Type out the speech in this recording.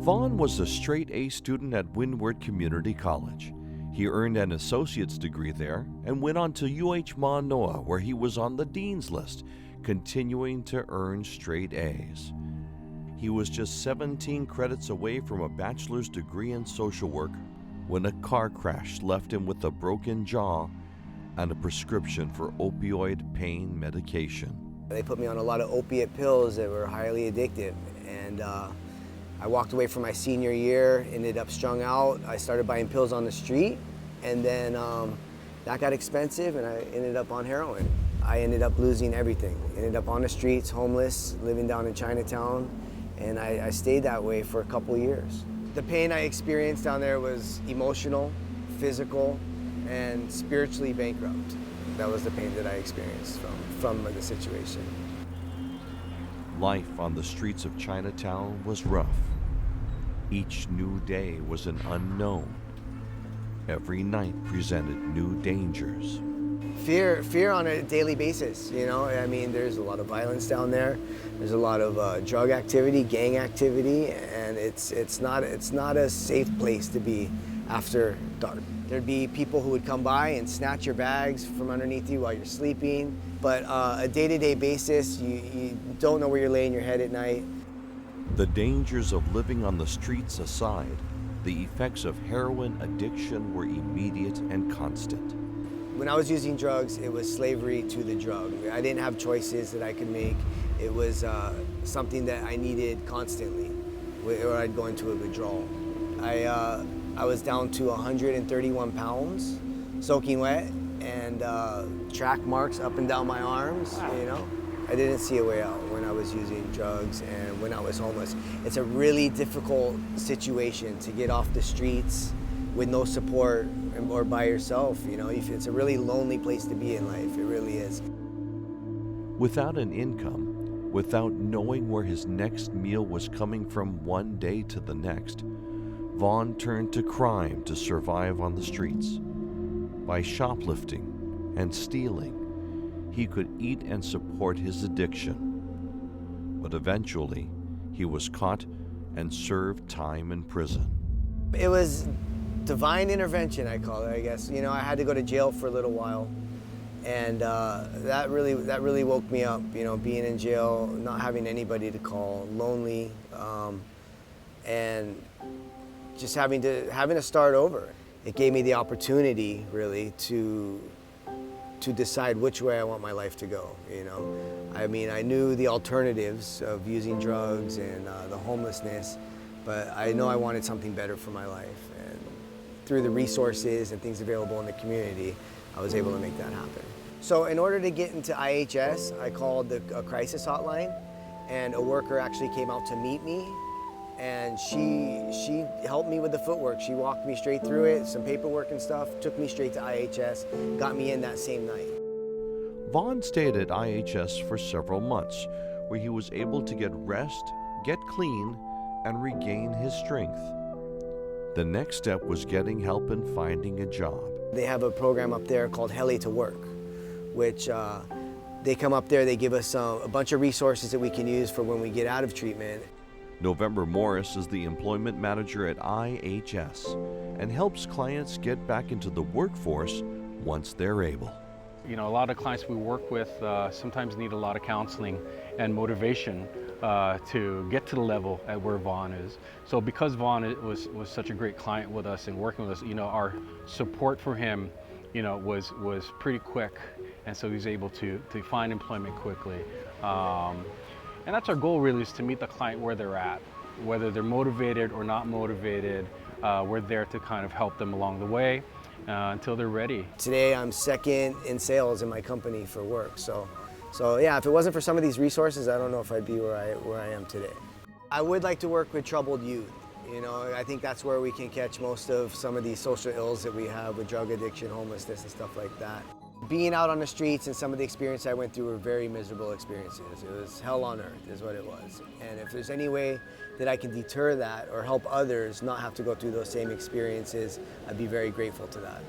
Vaughn was a straight A student at Windward Community College. He earned an associate's degree there and went on to UH Manoa, where he was on the dean's list, continuing to earn straight A's. He was just 17 credits away from a bachelor's degree in social work when a car crash left him with a broken jaw and a prescription for opioid pain medication. They put me on a lot of opiate pills that were highly addictive, and I walked away from my senior year, ended up strung out. I started buying pills on the street, and then that got expensive, and I ended up on heroin. I ended up losing everything. Ended up on the streets, homeless, living down in Chinatown, and I stayed that way for a couple years. The pain I experienced down there was emotional, physical, and spiritually bankrupt. That was the pain that I experienced from the situation. Life on the streets of Chinatown was rough. Each new day was an unknown. Every night presented new dangers. Fear on a daily basis, you know? I mean, there's a lot of violence down there. There's a lot of drug activity, gang activity, and it's not a safe place to be after dark. There'd be people who would come by and snatch your bags from underneath you while you're sleeping. But a day-to-day basis, you don't know where you're laying your head at night. The dangers of living on the streets aside, the effects of heroin addiction were immediate and constant. When I was using drugs, it was slavery to the drug. I didn't have choices that I could make. It was something that I needed constantly, or I'd go into a withdrawal. I was down to 131 pounds, soaking wet, and track marks up and down my arms, you know? I didn't see a way out when I was using drugs and when I was homeless. It's a really difficult situation to get off the streets with no support or by yourself, you know? It's a really lonely place to be in life, it really is. Without an income, without knowing where his next meal was coming from one day to the next, Vaughn turned to crime to survive on the streets. By shoplifting and stealing, he could eat and support his addiction. But eventually, he was caught and served time in prison. It was divine intervention, I call it, I guess. You know, I had to go to jail for a little while, and that really woke me up, you know, being in jail, not having anybody to call, lonely, and just having to start over. It gave me the opportunity, really, to decide which way I want my life to go, you know. I mean, I knew the alternatives of using drugs and the homelessness, but I know I wanted something better for my life. And through the resources and things available in the community, I was able to make that happen. So in order to get into IHS, I called a crisis hotline, and a worker actually came out to meet me, and she helped me with the footwork. She walked me straight through it, some paperwork and stuff, took me straight to IHS, got me in that same night. Vaughn stayed at IHS for several months, where he was able to get rest, get clean, and regain his strength. The next step was getting help in finding a job. They have a program up there called Heli to Work, which they come up there, they give us a bunch of resources that we can use for when we get out of treatment. November Morris is the employment manager at IHS and helps clients get back into the workforce once they're able. You know, a lot of clients we work with sometimes need a lot of counseling and motivation to get to the level at where Vaughn is. So because Vaughn was such a great client with us and working with us, you know, our support for him, you know, was pretty quick, and so he's able to find employment quickly. And that's our goal, really, is to meet the client where they're at. Whether they're motivated or not motivated, we're there to kind of help them along the way until they're ready. Today I'm second in sales in my company for work. So yeah, if it wasn't for some of these resources, I don't know if I'd be where I am today. I would like to work with troubled youth. You know, I think that's where we can catch most of some of these social ills that we have with drug addiction, homelessness, and stuff like that. Being out on the streets and some of the experiences I went through were very miserable experiences. It was hell on earth is what it was. And if there's any way that I can deter that or help others not have to go through those same experiences, I'd be very grateful to that.